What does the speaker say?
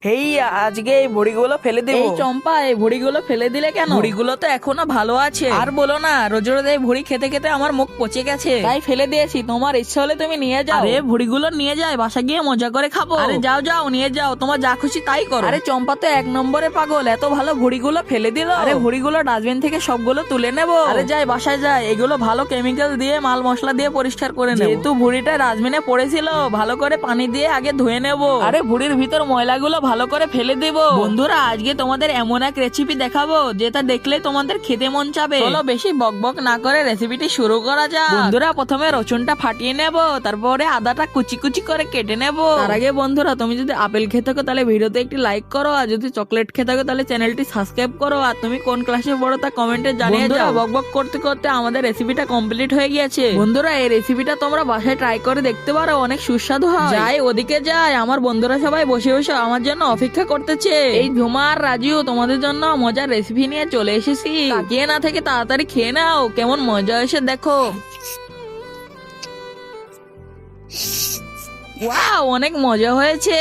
হেই, আজকে এই ভুড়িগুলো ফেলে দেবো। এই চম্পা, এই ভুড়িগুলো ফেলে দিলে কেন? ভুড়িগুলো তো এখনো ভালো আছে। আর বলো না, রোজ রোজ এই ভুড়ি খেতে খেতে আমার মুখ পচে গেছে। তাই ফেলে দিয়েছি, তোমার ইচ্ছা হলে তুমি নিয়ে যাও। আরে ভুড়িগুলো নিয়ে যায়, বাসা গিয়ে মজা করে খাবো। আরে যাও যাও, নিয়ে যাও, তোমার যা খুশি তাই করো। আরে চম্পা তো এক নম্বরে পাগল, এত ভালো ভুড়িগুলো ফেলে দিল। আরে ভুড়িগুলো ডাস্টবিন থেকে সবগুলো তুলে নেবো। আরে যাই, বাসায় যাই, এগুলো ভালো কেমিক্যাল দিয়ে মাল মশলা দিয়ে পরিষ্কার করে নেব। যেহেতু ভুড়িটা ডাস্টবিনে পড়েছিল, ভালো করে পানি দিয়ে আগে ধুয়ে নেবো। আরে ভুড়ির ভিতর ময়লাগুলো ভালো করে ফেলে দেব। বন্ধুরা, আজকে তোমাদের এমন এক রেসিপি দেখাবো যেটা দেখলে তোমাদের খেতে মন চাবে। চলো বেশি বকবক না করে রেসিপিটি শুরু করা যাক। বন্ধুরা, প্রথমে রসুনটা ফাটিয়ে নেব, তারপরে আদাটা কুচি কুচি করে কেটে নেব। তার আগে বন্ধুরা, তুমি যদি আপেল খেয়ে থাকো তাহলে ভিডিওতে একটি লাইক করো, আর যদি চকলেট খেয়ে থাকো তাহলে চ্যানেলটি সাবস্ক্রাইব করো, আর তুমি কোন ক্লাসে পড়ো তা কমেন্টে জানিয়ে বন্ধুরা, যাও। বকবক করতে করতে আমাদের রেসিপিটা কমপ্লিট হয়ে গিয়েছে। বন্ধুরা, এই রেসিপিটা তোমরা বাসায় ট্রাই করে দেখতে পারো, অনেক সুস্বাদু হয়। যাই ওদিকে যাই, আমার বন্ধুরা সবাই বসে বসে আমার জন্য অপেক্ষা করতেছে। এই ঝুমা আর রাজু তোমাদের জন্য মজার রেসিপি নিয়ে চলে এসেছি। তাকিয়ে না থেকে তাড়াতাড়ি খেয়ে নাও, কেমন মজা এসে দেখো। ওয়াও, অনেক মজা হয়েছে।